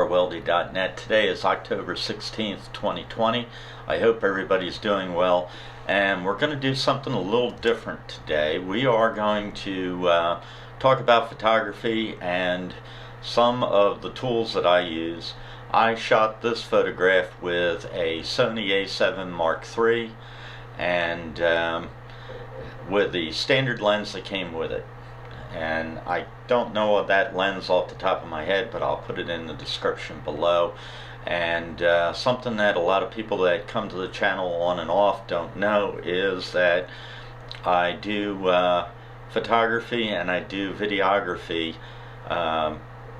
drweldy.net. Today is October 16th, 2020. I hope everybody's doing well, and we're going to do something a little different today. We are going to talk about photography and some of the tools that I use. I shot this photograph with a Sony A7 Mark III and with the standard lens that came with it. And I don't know that lens off the top of my head, but I'll put it in the description below. And something that a lot of people that come to the channel on and off don't know is that I do photography and I do videography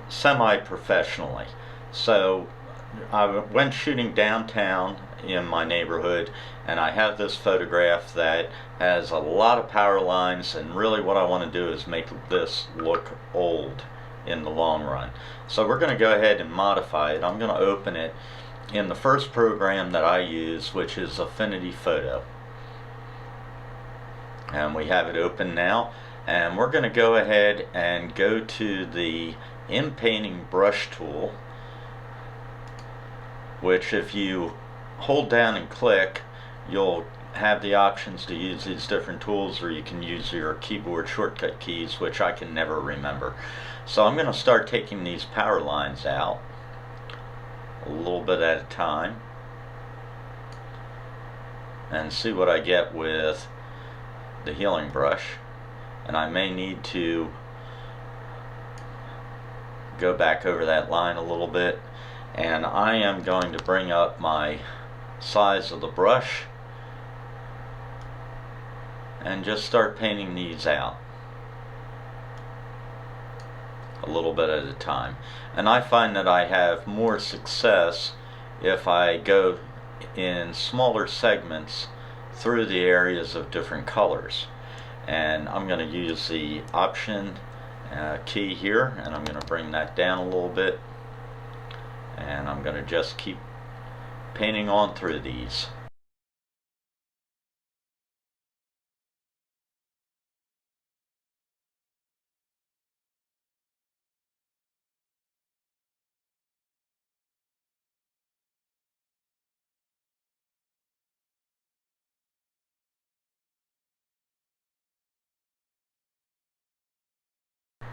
semi-professionally. So I went shooting downtown in my neighborhood, and I have this photograph that has a lot of power lines, and really what I want to do is make this look old in the long run. So we're going to go ahead and modify it. I'm going to open it in the first program that I use, which is Affinity Photo, and we have it open now. And we're going to go ahead and go to the in-painting brush tool, which if you hold down and click, you'll have the options to use these different tools, or you can use your keyboard shortcut keys, which I can never remember. So I'm going to start taking these power lines out a little bit at a time and see what I get with the healing brush. And I may need to go back over that line a little bit, and I am going to bring up my size of the brush and just start painting these out a little bit at a time. And I find that I have more success if I go in smaller segments through the areas of different colors. And I'm going to use the option key here, and I'm going to bring that down a little bit, and I'm going to just keep painting on through these.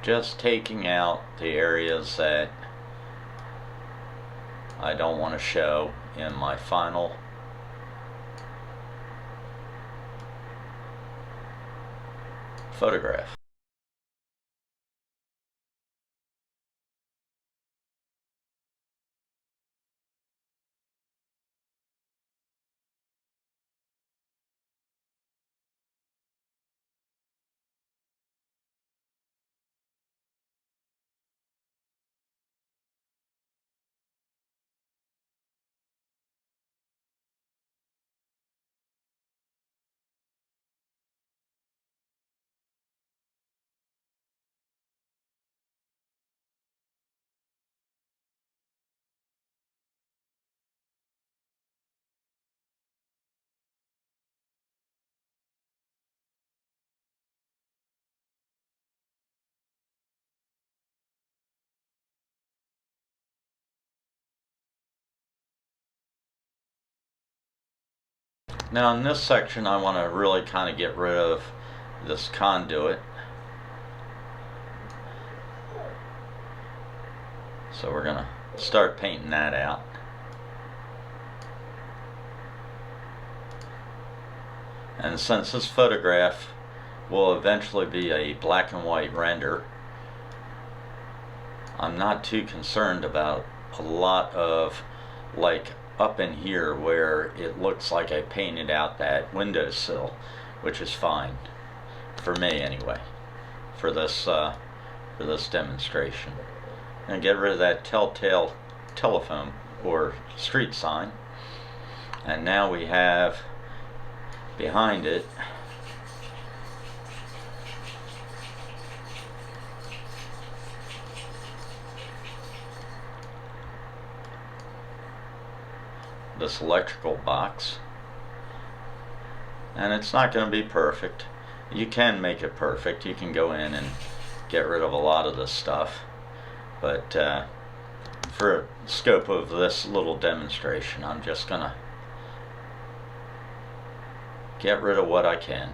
Just taking out the areas that I don't want to show in my final photograph. Now in this section I want to really kind of get rid of this conduit. So we're going to start painting that out. And since this photograph will eventually be a black and white render, I'm not too concerned about a lot of, like, up in here where it looks like I painted out that windowsill, which is fine for me anyway, for this demonstration. And get rid of that telltale telephone or street sign. And now we have behind it this electrical box, and it's not going to be perfect. You can make it perfect. You can go in and get rid of a lot of this stuff, but for scope of this little demonstration. I'm just gonna get rid of what I can.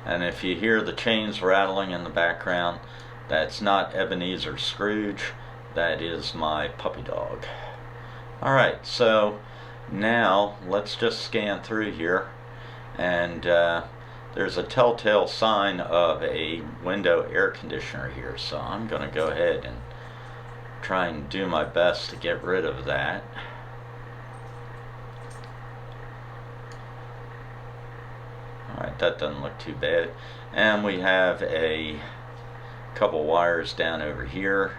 And if you hear the chains rattling in the background, that's not Ebenezer Scrooge, that is my puppy dog. Alright, so now let's just scan through here, and there's a telltale sign of a window air conditioner here, so I'm going to go ahead and try and do my best to get rid of that. Alright, that doesn't look too bad. And we have a couple wires down over here.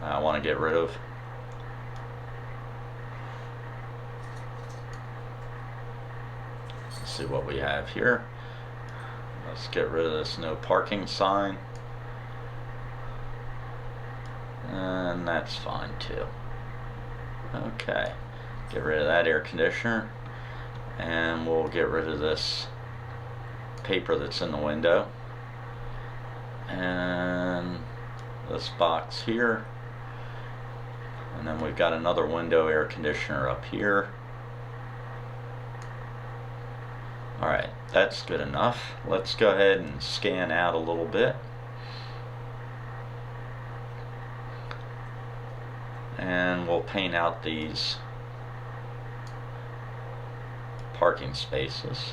I want to get rid of. Let's see what we have here. Let's get rid of this no parking sign. And that's fine too. Okay, get rid of that air conditioner, and we'll get rid of this paper that's in the window, and this box here, and then we've got another window air conditioner up here. Alright, that's good enough. Let's go ahead and scan out a little bit. And we'll paint out these parking spaces.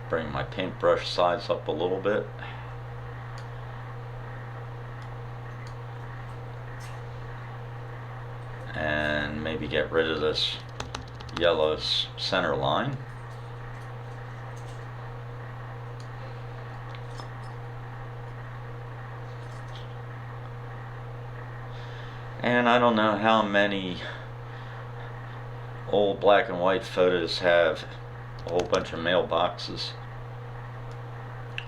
Bring my paintbrush size up a little bit. And maybe get rid of this yellow center line. And I don't know how many old black and white photos have a whole bunch of mailboxes.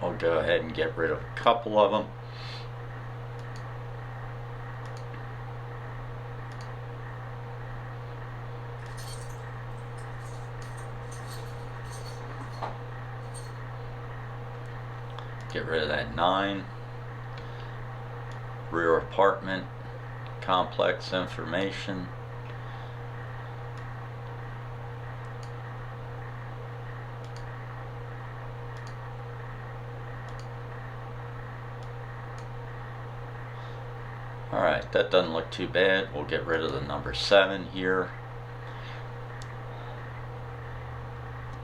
I'll go ahead and get rid of a couple of them. Get rid of that 9. Rear apartment, complex information. Alright, that doesn't look too bad. We'll get rid of the number 7 here.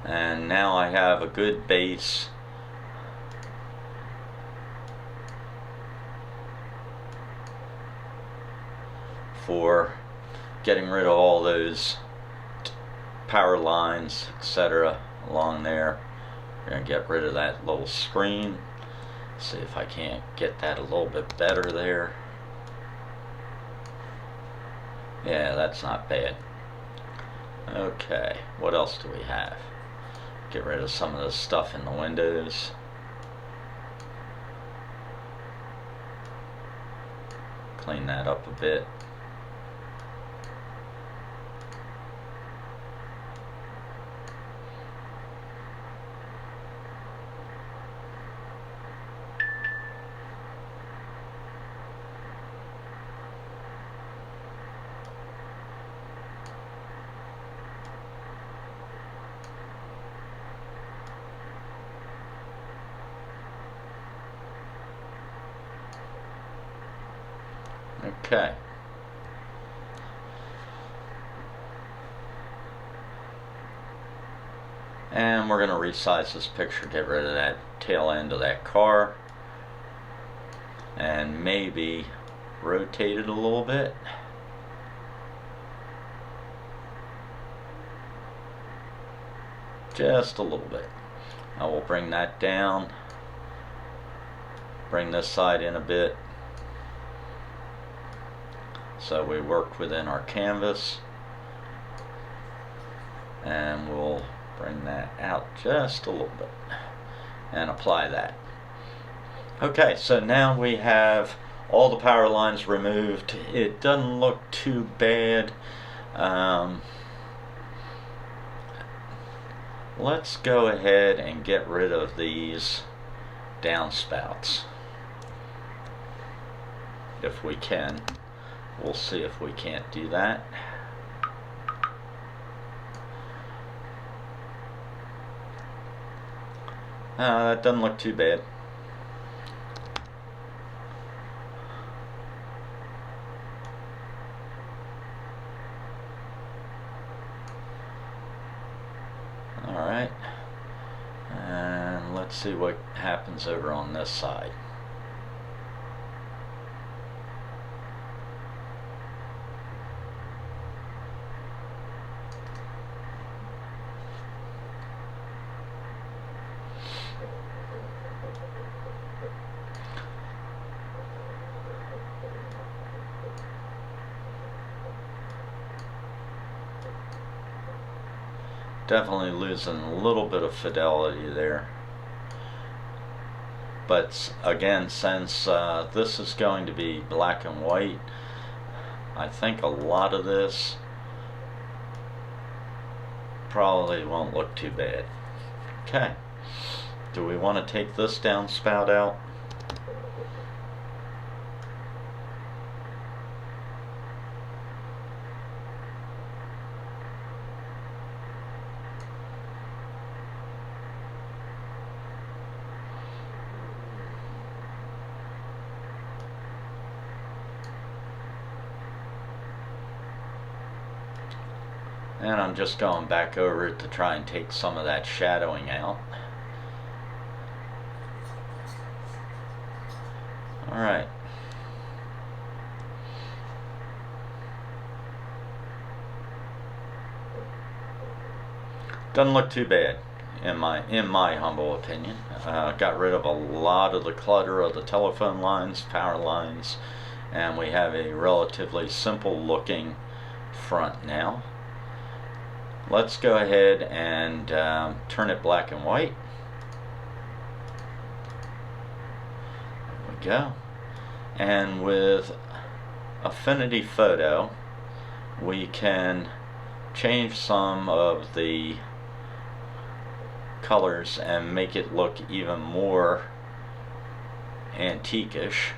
And now I have a good base for getting rid of all those power lines, etc. along there. We're going to get rid of that little screen. See if I can't get that a little bit better there. Yeah, that's not bad. Okay, what else do we have? Get rid of some of the stuff in the windows. Clean that up a bit. Okay. And we're going to resize this picture, get rid of that tail end of that car, and maybe rotate it a little bit. Just a little bit. Now we'll bring that down, bring this side in a bit. So we work within our canvas, and we'll bring that out just a little bit and apply that. Okay, so now we have all the power lines removed. It doesn't look too bad. Let's go ahead and get rid of these downspouts if we can. We'll see if we can't do that. That doesn't look too bad. Alright, and let's see what happens over on this side. Definitely losing a little bit of fidelity there, but again, since this is going to be black and white, I think a lot of this probably won't look too bad. Okay, do we want to take this downspout out? And I'm just going back over it to try and take some of that shadowing out. Alright. Doesn't look too bad in my humble opinion. Got rid of a lot of the clutter of the telephone lines, power lines, and we have a relatively simple looking front now. Let's go ahead and turn it black and white. There we go. And with Affinity Photo, we can change some of the colors and make it look even more antique-ish.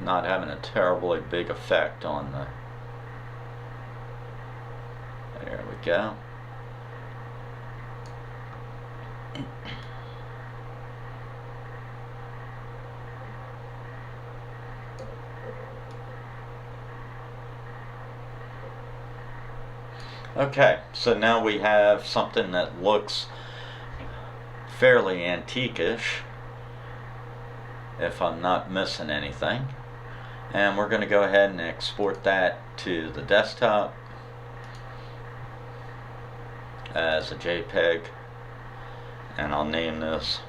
Not having a terribly big effect on the... There we go. Okay, so now we have something that looks fairly antique-ish, if I'm not missing anything. And we're going to go ahead and export that to the desktop as a JPEG, and I'll name this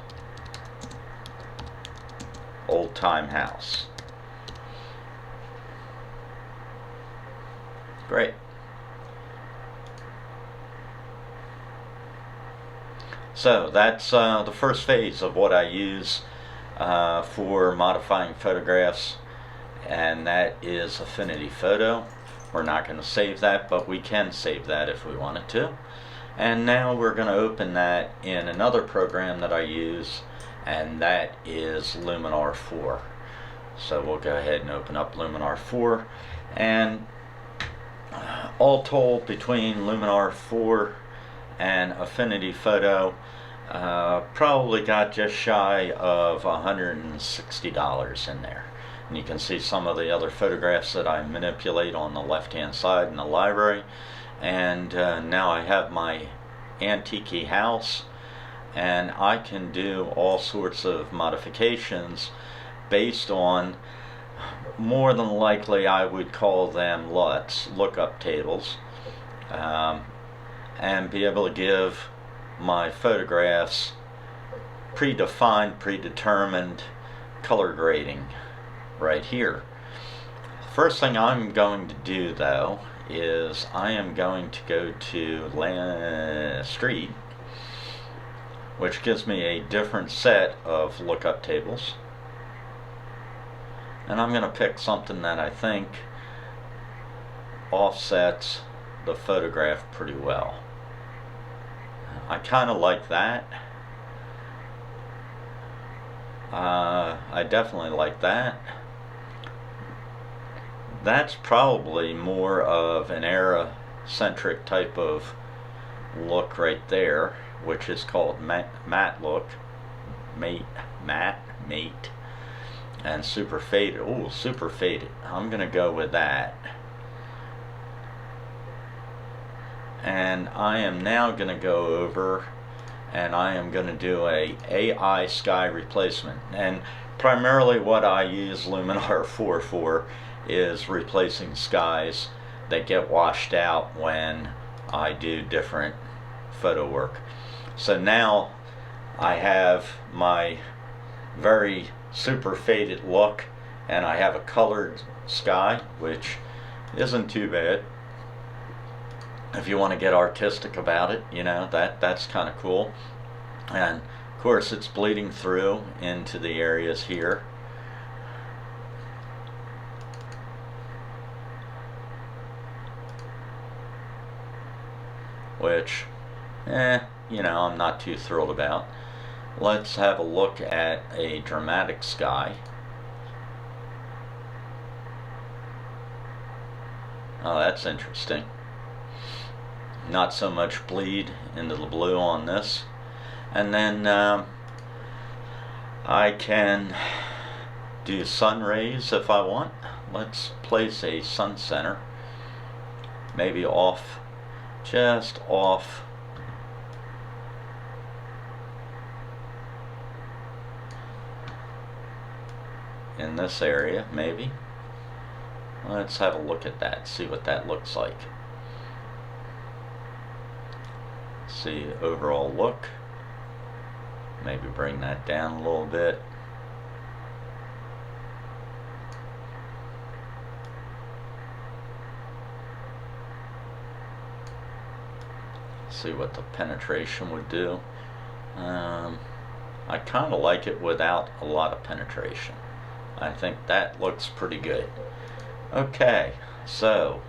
Old Time House. Great. So that's the first phase of what I use for modifying photographs, and that is Affinity Photo. We're not going to save that, but we can save that if we wanted to. And now we're going to open that in another program that I use, and that is Luminar 4. So we'll go ahead and open up Luminar 4, and all told, between Luminar 4 and Affinity Photo, probably got just shy of $160 in there. And you can see some of the other photographs that I manipulate on the left hand side in the library. And now I have my antique house, and I can do all sorts of modifications based on more than likely I would call them LUTs, lookup tables, and be able to give my photographs predefined, predetermined color grading right here. First thing I'm going to do though is I am going to go to Street, which gives me a different set of lookup tables, and I'm going to pick something that I think offsets the photograph pretty well. I kind of like that. I definitely like that. That's probably more of an era-centric type of look right there, which is called matte look, matte, and super faded. Oh, super faded. I'm gonna go with that. And I am now gonna go over and I am going to do a AI sky replacement. And primarily what I use Luminar 4 for is replacing skies that get washed out when I do different photo work. So now I have my very super faded look, and I have a colored sky, which isn't too bad. If you want to get artistic about it, you know, that's kind of cool. And of course it's bleeding through into the areas here. Which, you know, I'm not too thrilled about. Let's have a look at a dramatic sky. Oh, that's interesting. Not so much bleed into the blue on this. And then I can do sun rays if I want. Let's place a sun center, maybe off, just off in this area, maybe. Let's have a look at that, see what that looks like. See overall look. Maybe bring that down a little bit. See what the penetration would do. I kind of like it without a lot of penetration. I think that looks pretty good. Okay, so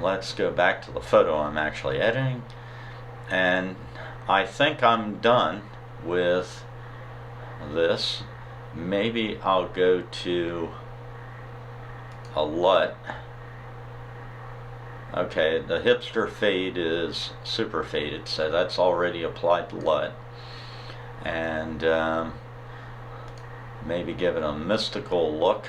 let's go back to the photo I'm actually editing, and I think I'm done with this. Maybe I'll go to a LUT. Okay, the hipster fade is super faded, so that's already applied to LUT. And maybe give it a mystical look.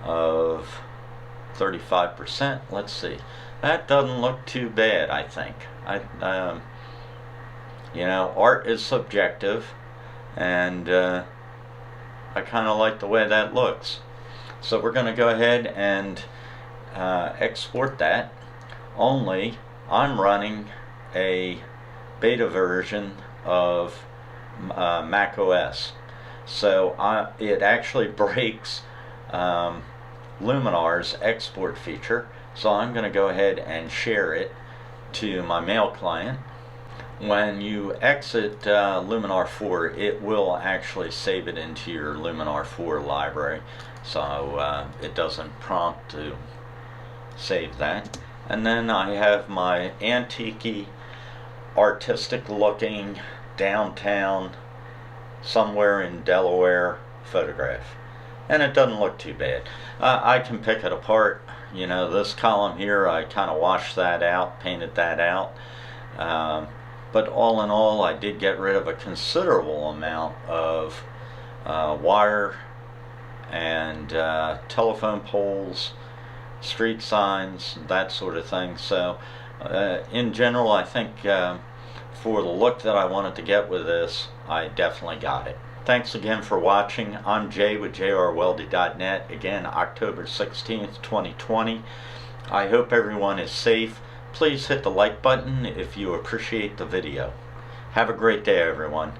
Of 35%. Let's see. That doesn't look too bad, I think. You know, art is subjective, and I kind of like the way that looks. So we're going to go ahead and export that. Only I'm running a beta version of Mac OS. So it actually breaks Luminar's export feature. So I'm going to go ahead and share it to my mail client. When you exit Luminar 4, it will actually save it into your Luminar 4 library, so it doesn't prompt to save that. And then I have my antique-y, artistic looking downtown somewhere in Delaware photograph, and it doesn't look too bad. I can pick it apart. You know, this column here, I kind of washed that out, painted that out. But all in all, I did get rid of a considerable amount of wire and telephone poles, street signs, that sort of thing. So in general, I think for the look that I wanted to get with this, I definitely got it. Thanks again for watching. I'm Jay with jrweldy.net. Again, October 16th, 2020. I hope everyone is safe. Please hit the like button if you appreciate the video. Have a great day, everyone.